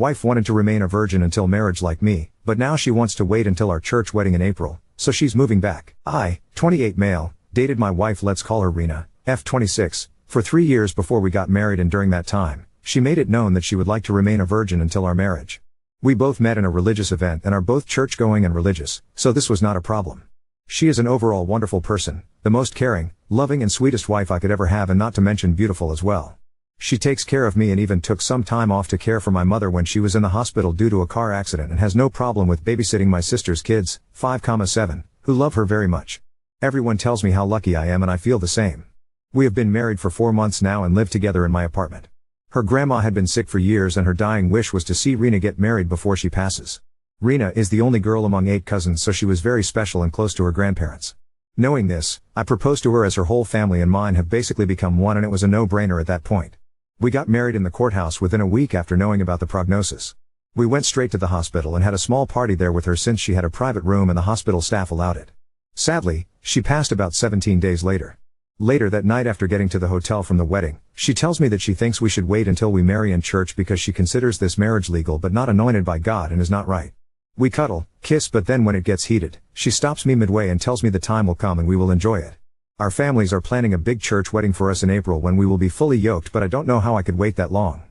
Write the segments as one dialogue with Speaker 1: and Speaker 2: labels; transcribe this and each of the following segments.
Speaker 1: Wife wanted to remain a virgin until marriage like me, but now she wants to wait until our church wedding in April, so she's moving back. I, 28 male, dated my wife, let's call her Rena, F26, for 3 years before we got married, and during that time, she made it known that she would like to remain a virgin until our marriage. We both met in a religious event and are both church-going and religious, so this was not a problem. She is an overall wonderful person, the most caring, loving and sweetest wife I could ever have, and not to mention beautiful as well. She takes care of me and even took some time off to care for my mother when she was in the hospital due to a car accident, and has no problem with babysitting my sister's kids, 5,7, who love her very much. Everyone tells me how lucky I am, and I feel the same. We have been married for 4 months now and live together in my apartment. Her grandma had been sick for years and her dying wish was to see Rena get married before she passes. Rena is the only girl among 8 cousins, so she was very special and close to her grandparents. Knowing this, I proposed to her, as her whole family and mine have basically become one, and it was a no-brainer at that point. We got married in the courthouse within a week after knowing about the prognosis. We went straight to the hospital and had a small party there with her, since she had a private room and the hospital staff allowed it. Sadly, she passed about 17 days later. Later that night, after getting to the hotel from the wedding, she tells me that she thinks we should wait until we marry in church because she considers this marriage legal but not anointed by God and is not right. We cuddle, kiss, but then when it gets heated, she stops me midway and tells me the time will come and we will enjoy it. Our families are planning a big church wedding for us in April when we will be fully yoked, but I don't know how I could wait that long.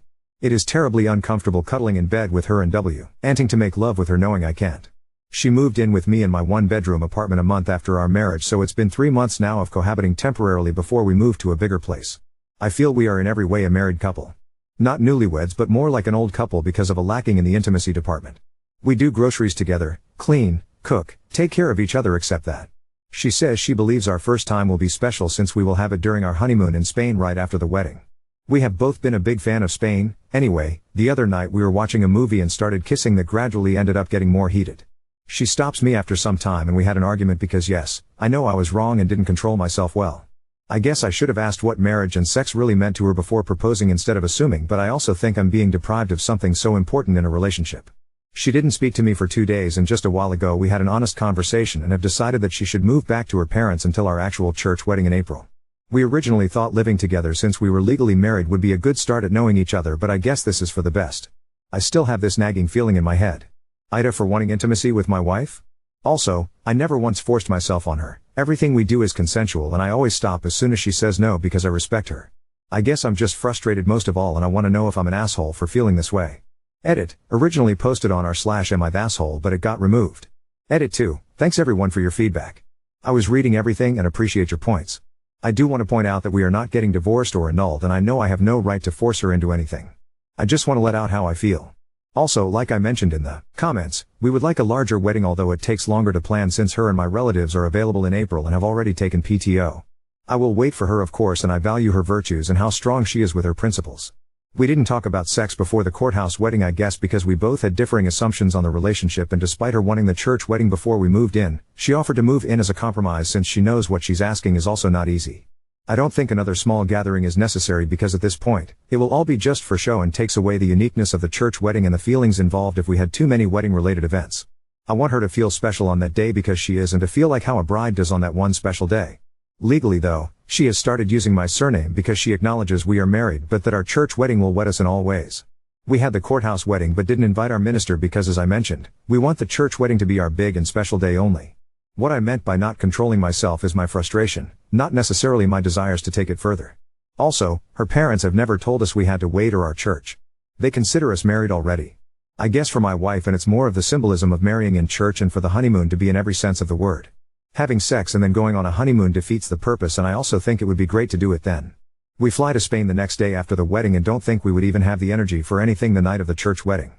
Speaker 1: It is terribly uncomfortable cuddling in bed with her and wanting to make love with her knowing I can't. She moved in with me in my 1-bedroom apartment a month after our marriage, so it's been 3 months now of cohabiting temporarily before we move to a bigger place. I feel we are in every way a married couple. Not newlyweds, but more like an old couple because of a lacking in the intimacy department. We do groceries together, clean, cook, take care of each other, except that she says she believes our first time will be special since we will have it during our honeymoon in Spain right after the wedding. We have both been a big fan of Spain. Anyway, the other night we were watching a movie and started kissing that gradually ended up getting more heated. She stops me after some time and we had an argument because yes, I know I was wrong and didn't control myself well. I guess I should have asked what marriage and sex really meant to her before proposing instead of assuming, but I also think I'm being deprived of something so important in a relationship. She didn't speak to me for 2 days, and just a while ago we had an honest conversation and have decided that she should move back to her parents until our actual church wedding in April. We originally thought living together since we were legally married would be a good start at knowing each other, but I guess this is for the best. I still have this nagging feeling in my head. Ida for wanting intimacy with my wife? Also, I never once forced myself on her. Everything we do is consensual and I always stop as soon as she says no because I respect her. I guess I'm just frustrated most of all, and I want to know if I'm an asshole for feeling this way. Edit, originally posted on r/am-I-the-asshole, but it got removed. Edit 2, thanks everyone for your feedback. I was reading everything and appreciate your points. I do want to point out that we are not getting divorced or annulled, and I know I have no right to force her into anything. I just want to let out how I feel. Also, like I mentioned in the comments, we would like a larger wedding, although it takes longer to plan since her and my relatives are available in April and have already taken PTO. I will wait for her, of course, and I value her virtues and how strong she is with her principles. We didn't talk about sex before the courthouse wedding, I guess because we both had differing assumptions on the relationship, and despite her wanting the church wedding before we moved in, she offered to move in as a compromise since she knows what she's asking is also not easy. I don't think another small gathering is necessary because at this point, it will all be just for show and takes away the uniqueness of the church wedding and the feelings involved if we had too many wedding-related events. I want her to feel special on that day because she is, and to feel like how a bride does on that one special day. Legally though, she has started using my surname because she acknowledges we are married, but that our church wedding will wed us in all ways. We had the courthouse wedding but didn't invite our minister because, as I mentioned, we want the church wedding to be our big and special day only. What I meant by not controlling myself is my frustration, not necessarily my desires to take it further. Also, her parents have never told us we had to wait or our church. They consider us married already. I guess for my wife, and it's more of the symbolism of marrying in church, and for the honeymoon to be in every sense of the word. Having sex and then going on a honeymoon defeats the purpose, and I also think it would be great to do it then. We fly to Spain the next day after the wedding and don't think we would even have the energy for anything the night of the church wedding.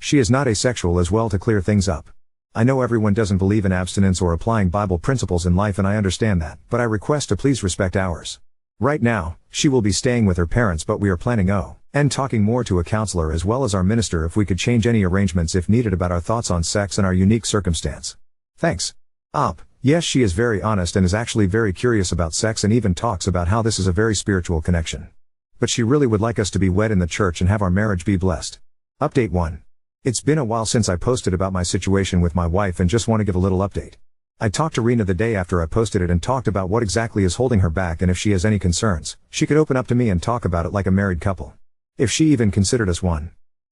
Speaker 1: She is not asexual as well, to clear things up. I know everyone doesn't believe in abstinence or applying Bible principles in life, and I understand that, but I request to please respect ours. Right now, she will be staying with her parents, but we are planning and talking more to a counselor as well as our minister if we could change any arrangements if needed about our thoughts on sex and our unique circumstance. Thanks. Op. Yes, she is very honest and is actually very curious about sex and even talks about how this is a very spiritual connection. But she really would like us to be wed in the church and have our marriage be blessed. Update 1. It's been a while since I posted about my situation with my wife and just want to give a little update. I talked to Rena the day after I posted it and talked about what exactly is holding her back, and if she has any concerns, she could open up to me and talk about it like a married couple. If she even considered us one.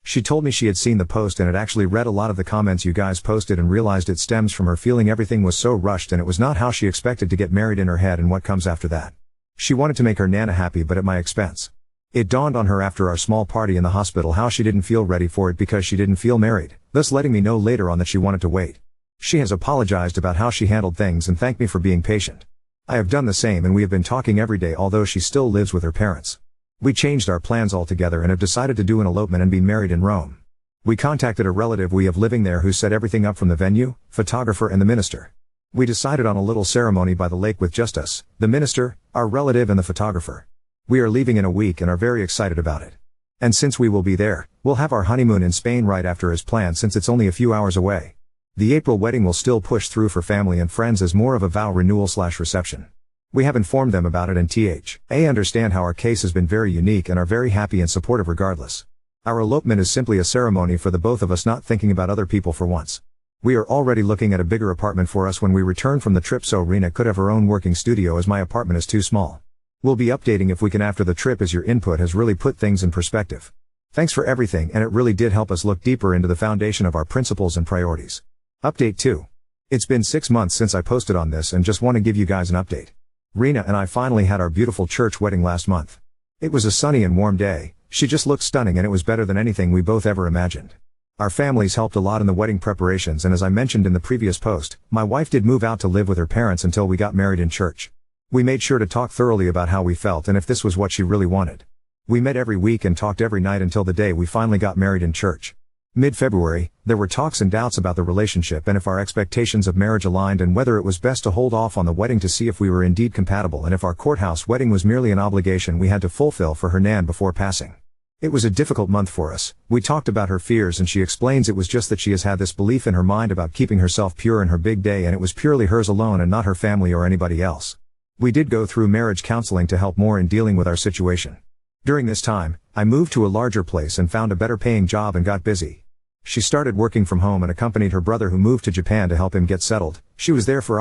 Speaker 1: She told me she had seen the post and had actually read a lot of the comments you guys posted and realized it stems from her feeling everything was so rushed and it was not how she expected to get married in her head and what comes after that. She wanted to make her Nana happy but at my expense. It dawned on her after our small party in the hospital how she didn't feel ready for it because she didn't feel married, thus letting me know later on that she wanted to wait. She has apologized about how she handled things and thanked me for being patient. I have done the same and we have been talking every day although she still lives with her parents. We changed our plans altogether and have decided to do an elopement and be married in Rome. We contacted a relative we have living there who set everything up from the venue, photographer and the minister. We decided on a little ceremony by the lake with just us, the minister, our relative and the photographer. We are leaving in a week and are very excited about it. And since we will be there, we'll have our honeymoon in Spain right after as planned since it's only a few hours away. The April wedding will still push through for family and friends as more of a vow renewal/reception. We have informed them about it and they understand how our case has been very unique and are very happy and supportive regardless. Our elopement is simply a ceremony for the both of us not thinking about other people for once. We are already looking at a bigger apartment for us when we return from the trip so Rena could have her own working studio as my apartment is too small. We'll be updating if we can after the trip as your input has really put things in perspective. Thanks for everything and it really did help us look deeper into the foundation of our principles and priorities. Update 2. It's been 6 months since I posted on this and just want to give you guys an update. Rena and I finally had our beautiful church wedding last month. It was a sunny and warm day. She just looked stunning and it was better than anything we both ever imagined. Our families helped a lot in the wedding preparations and as I mentioned in the previous post, my wife did move out to live with her parents until we got married in church. We made sure to talk thoroughly about how we felt and if this was what she really wanted. We met every week and talked every night until the day we finally got married in church. Mid-February, there were talks and doubts about the relationship and if our expectations of marriage aligned and whether it was best to hold off on the wedding to see if we were indeed compatible and if our courthouse wedding was merely an obligation we had to fulfill for her nan before passing. It was a difficult month for us. We talked about her fears and she explains it was just that she has had this belief in her mind about keeping herself pure in her big day and it was purely hers alone and not her family or anybody else. We did go through marriage counseling to help more in dealing with our situation. During this time, I moved to a larger place and found a better paying job and got busy. She started working from home and accompanied her brother who moved to Japan to help him get settled. She was there for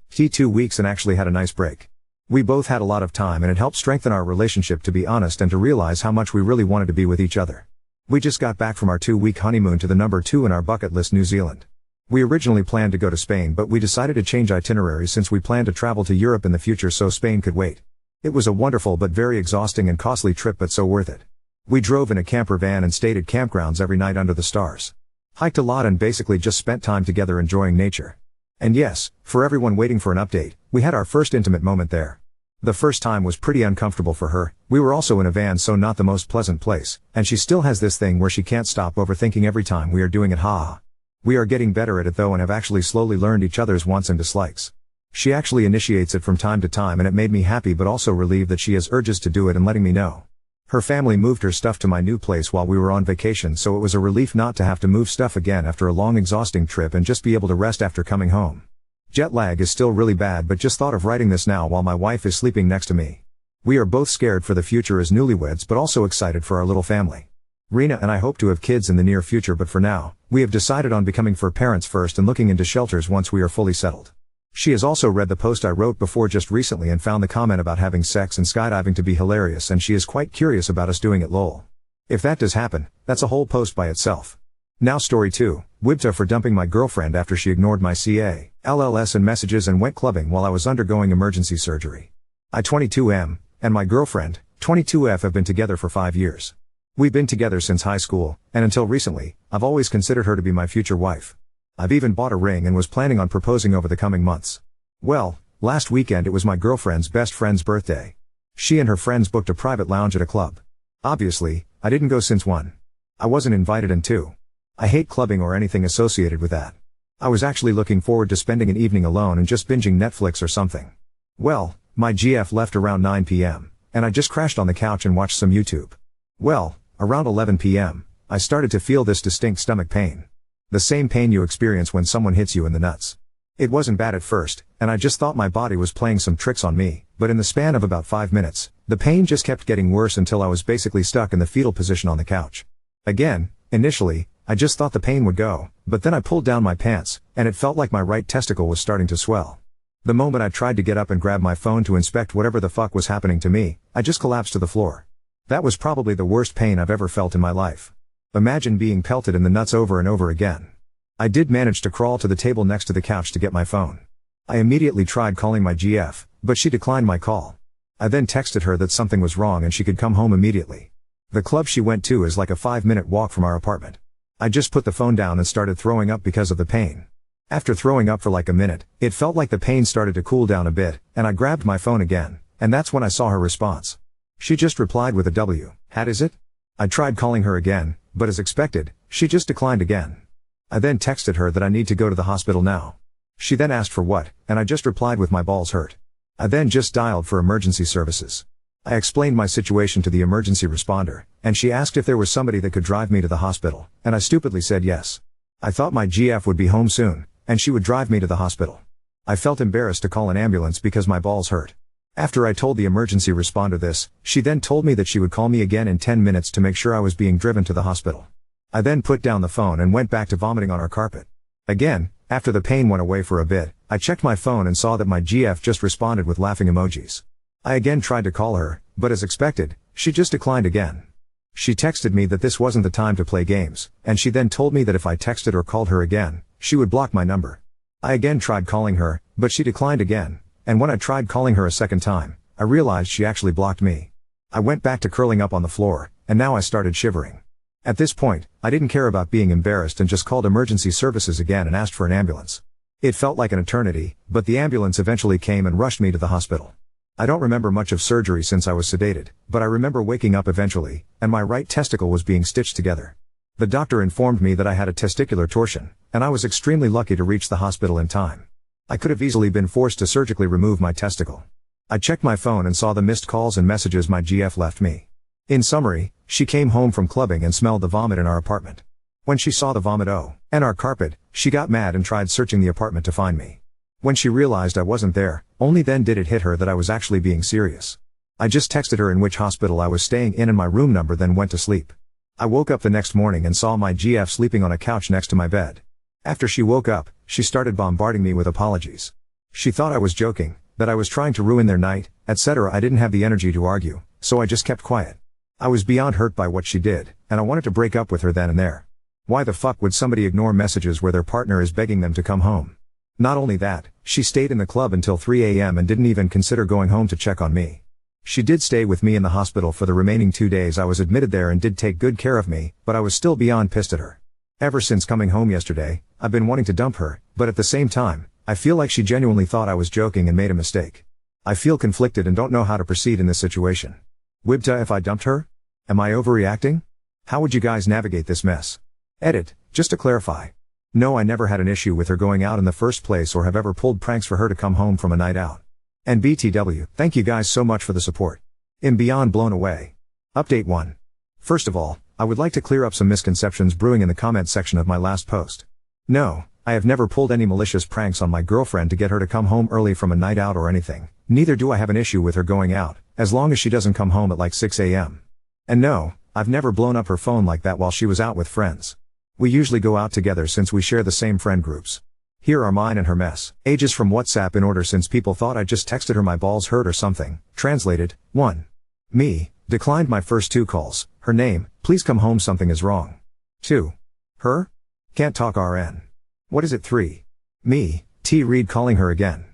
Speaker 1: 2 weeks and actually had a nice break. We both had a lot of time and it helped strengthen our relationship to be honest and to realize how much we really wanted to be with each other. We just got back from our 2-week honeymoon to the number 2 in our bucket list, New Zealand. We originally planned to go to Spain but we decided to change itineraries since we planned to travel to Europe in the future so Spain could wait. It was a wonderful but very exhausting and costly trip but so worth it. We drove in a camper van and stayed at campgrounds every night under the stars. Hiked a lot and basically just spent time together enjoying nature. And yes, for everyone waiting for an update, we had our first intimate moment there. The first time was pretty uncomfortable for her. We were also in a van so not the most pleasant place, and she still has this thing where she can't stop overthinking every time we are doing it haha. We are getting better at it though and have actually slowly learned each other's wants and dislikes. She actually initiates it from time to time and it made me happy but also relieved that she has urges to do it and letting me know. Her family moved her stuff to my new place while we were on vacation so it was a relief not to have to move stuff again after a long exhausting trip and just be able to rest after coming home. Jet lag is still really bad but just thought of writing this now while my wife is sleeping next to me. We are both scared for the future as newlyweds but also excited for our little family. Rena and I hope to have kids in the near future but for now, we have decided on becoming fur parents first and looking into shelters once we are fully settled. She has also read the post I wrote before just recently and found the comment about having sex and skydiving to be hilarious and she is quite curious about us doing it lol. If that does happen, that's a whole post by itself. Now story 2, Wibta for dumping my girlfriend after she ignored my LLS and messages and went clubbing while I was undergoing emergency surgery. I 22M, and my girlfriend, 22F have been together for 5 years. We've been together since high school, and until recently, I've always considered her to be my future wife. I've even bought a ring and was planning on proposing over the coming months. Well, last weekend it was my girlfriend's best friend's birthday. She and her friends booked a private lounge at a club. Obviously, I didn't go since 1. I wasn't invited and 2. I hate clubbing or anything associated with that. I was actually looking forward to spending an evening alone and just binging Netflix or something. Well, my GF left around 9 p.m., and I just crashed on the couch and watched some YouTube. Well, around 11 p.m., I started to feel this distinct stomach pain. The same pain you experience when someone hits you in the nuts. It wasn't bad at first, and I just thought my body was playing some tricks on me, but in the span of about 5 minutes, the pain just kept getting worse until I was basically stuck in the fetal position on the couch. Again, initially, I just thought the pain would go, but then I pulled down my pants, and it felt like my right testicle was starting to swell. The moment I tried to get up and grab my phone to inspect whatever the fuck was happening to me, I just collapsed to the floor. That was probably the worst pain I've ever felt in my life. Imagine being pelted in the nuts over and over again. I did manage to crawl to the table next to the couch to get my phone. I immediately tried calling my GF, but she declined my call. I then texted her that something was wrong and she could come home immediately. The club she went to is like a 5-minute walk from our apartment. I just put the phone down and started throwing up because of the pain. After throwing up for like a minute, it felt like the pain started to cool down a bit, and I grabbed my phone again, and that's when I saw her response. She just replied with a W. Hat is it? I tried calling her again, but as expected, she just declined again. I then texted her that I need to go to the hospital now. She then asked for what, and I just replied with my balls hurt. I then just dialed for emergency services. I explained my situation to the emergency responder, and she asked if there was somebody that could drive me to the hospital, and I stupidly said yes. I thought my GF would be home soon, and she would drive me to the hospital. I felt embarrassed to call an ambulance because my balls hurt. After I told the emergency responder this, she then told me that she would call me again in 10 minutes to make sure I was being driven to the hospital. I then put down the phone and went back to vomiting on our carpet. Again, after the pain went away for a bit, I checked my phone and saw that my GF just responded with laughing emojis. I again tried to call her, but as expected, she just declined again. She texted me that this wasn't the time to play games, and she then told me that if I texted or called her again, she would block my number. I again tried calling her, but she declined again. And when I tried calling her a second time, I realized she actually blocked me. I went back to curling up on the floor, and now I started shivering. At this point, I didn't care about being embarrassed and just called emergency services again and asked for an ambulance. It felt like an eternity, but the ambulance eventually came and rushed me to the hospital. I don't remember much of surgery since I was sedated, but I remember waking up eventually, and my right testicle was being stitched together. The doctor informed me that I had a testicular torsion, and I was extremely lucky to reach the hospital in time. I could have easily been forced to surgically remove my testicle. I checked my phone and saw the missed calls and messages my GF left me. In summary, she came home from clubbing and smelled the vomit in our apartment. When she saw the vomit and our carpet, she got mad and tried searching the apartment to find me. When she realized I wasn't there, only then did it hit her that I was actually being serious. I just texted her in which hospital I was staying in and my room number, then went to sleep. I woke up the next morning and saw my GF sleeping on a couch next to my bed. After she woke up, she started bombarding me with apologies. She thought I was joking, that I was trying to ruin their night, etc. I didn't have the energy to argue, so I just kept quiet. I was beyond hurt by what she did, and I wanted to break up with her then and there. Why the fuck would somebody ignore messages where their partner is begging them to come home? Not only that, she stayed in the club until 3 a.m. and didn't even consider going home to check on me. She did stay with me in the hospital for the remaining 2 days I was admitted there and did take good care of me, but I was still beyond pissed at her. Ever since coming home yesterday, I've been wanting to dump her, but at the same time, I feel like she genuinely thought I was joking and made a mistake. I feel conflicted and don't know how to proceed in this situation. Wibta, if I dumped her? Am I overreacting? How would you guys navigate this mess? Edit, just to clarify. No, I never had an issue with her going out in the first place or have ever pulled pranks for her to come home from a night out. And BTW, thank you guys so much for the support. I'm beyond blown away. Update 1. First of all, I would like to clear up some misconceptions brewing in the comment section of my last post. No, I have never pulled any malicious pranks on my girlfriend to get her to come home early from a night out or anything. Neither do I have an issue with her going out, as long as she doesn't come home at like 6 a.m. And no, I've never blown up her phone like that while she was out with friends. We usually go out together since we share the same friend groups. Here are mine and her mess. Ages from WhatsApp in order since people thought I just texted her my balls hurt or something. Translated, 1. Me, declined my first 2 calls. Her name, please come home, something is wrong. 2. Her? Can't talk RN. What is it? 3. Me, T. Reed calling her again.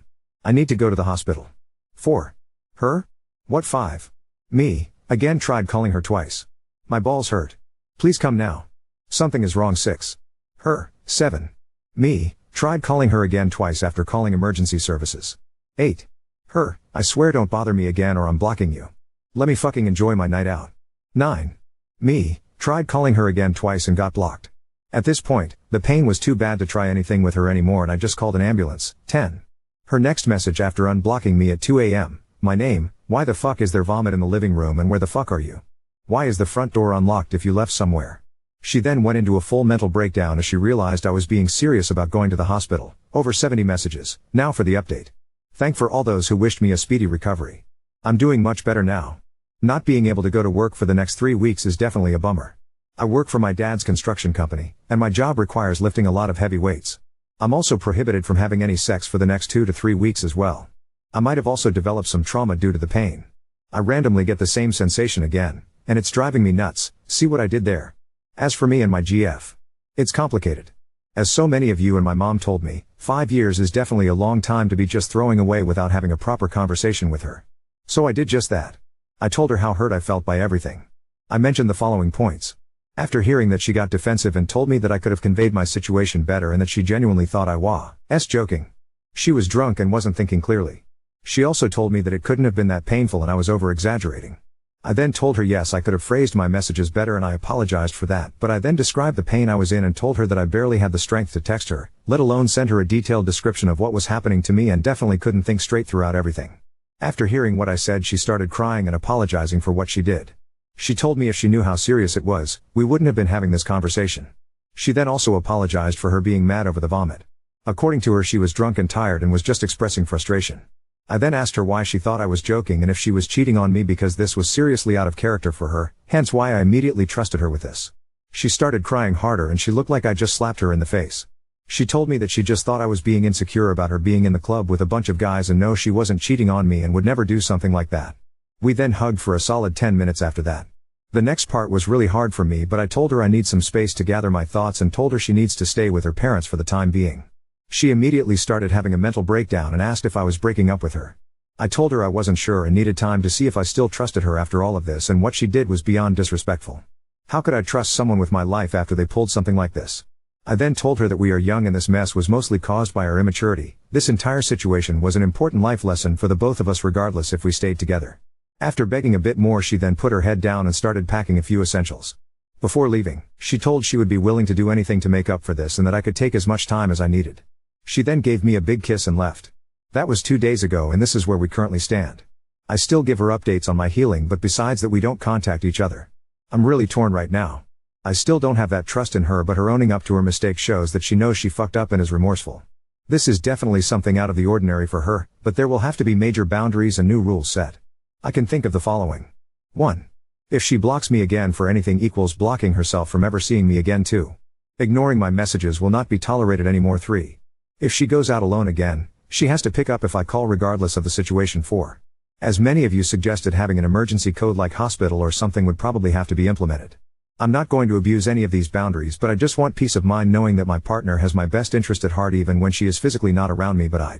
Speaker 1: I need to go to the hospital. 4. Her? What? 5. Me, again tried calling her twice. My balls hurt. Please come now. Something is wrong. 6. Her. 7. Me, tried calling her again twice after calling emergency services. 8. Her, I swear don't bother me again or I'm blocking you. Let me fucking enjoy my night out. 9. Me, tried calling her again twice and got blocked. At this point, the pain was too bad to try anything with her anymore and I just called an ambulance. 10. Her next message after unblocking me at 2 a.m. My name, why the fuck is there vomit in the living room and where the fuck are you? Why is the front door unlocked if you left somewhere? She then went into a full mental breakdown as she realized I was being serious about going to the hospital. Over 70 messages. Now for the update. Thank for all those who wished me a speedy recovery. I'm doing much better now. Not being able to go to work for the next 3 weeks is definitely a bummer. I work for my dad's construction company, and my job requires lifting a lot of heavy weights. I'm also prohibited from having any sex for the next 2 to 3 weeks as well. I might have also developed some trauma due to the pain. I randomly get the same sensation again, and it's driving me nuts. See what I did there? As for me and my GF, it's complicated. As so many of you and my mom told me, 5 years is definitely a long time to be just throwing away without having a proper conversation with her. So I did just that. I told her how hurt I felt by everything. I mentioned the following points. After hearing that, she got defensive and told me that I could have conveyed my situation better and that she genuinely thought I was joking. She was drunk and wasn't thinking clearly. She also told me that it couldn't have been that painful and I was over-exaggerating. I then told her yes, I could have phrased my messages better and I apologized for that, but I then described the pain I was in and told her that I barely had the strength to text her, let alone send her a detailed description of what was happening to me, and definitely couldn't think straight throughout everything. After hearing what I said, she started crying and apologizing for what she did. She told me if she knew how serious it was, we wouldn't have been having this conversation. She then also apologized for her being mad over the vomit. According to her, she was drunk and tired and was just expressing frustration. I then asked her why she thought I was joking and if she was cheating on me, because this was seriously out of character for her, hence why I immediately trusted her with this. She started crying harder and she looked like I just slapped her in the face. She told me that she just thought I was being insecure about her being in the club with a bunch of guys and no, she wasn't cheating on me and would never do something like that. We then hugged for a solid 10 minutes after that. The next part was really hard for me, but I told her I need some space to gather my thoughts and told her she needs to stay with her parents for the time being. She immediately started having a mental breakdown and asked if I was breaking up with her. I told her I wasn't sure and needed time to see if I still trusted her after all of this, and what she did was beyond disrespectful. How could I trust someone with my life after they pulled something like this? I then told her that we are young and this mess was mostly caused by our immaturity. This entire situation was an important life lesson for the both of us regardless if we stayed together. After begging a bit more, she then put her head down and started packing a few essentials. Before leaving, she told she would be willing to do anything to make up for this and that I could take as much time as I needed. She then gave me a big kiss and left. That was 2 days ago and this is where we currently stand. I still give her updates on my healing, but besides that we don't contact each other. I'm really torn right now. I still don't have that trust in her, but her owning up to her mistake shows that she knows she fucked up and is remorseful. This is definitely something out of the ordinary for her, but there will have to be major boundaries and new rules set. I can think of the following. 1. If she blocks me again for anything equals blocking herself from ever seeing me again. 2. Ignoring my messages will not be tolerated anymore. 3. If she goes out alone again, she has to pick up if I call regardless of the situation. 4. As many of you suggested, having an emergency code like hospital or something would probably have to be implemented. I'm not going to abuse any of these boundaries, but I just want peace of mind knowing that my partner has my best interest at heart even when she is physically not around me. But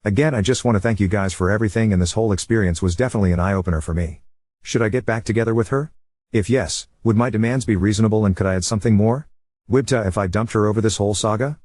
Speaker 1: again, I just want to thank you guys for everything, and this whole experience was definitely an eye-opener for me. Should I get back together with her? If yes, would my demands be reasonable and could I add something more? Wibta if I dumped her over this whole saga?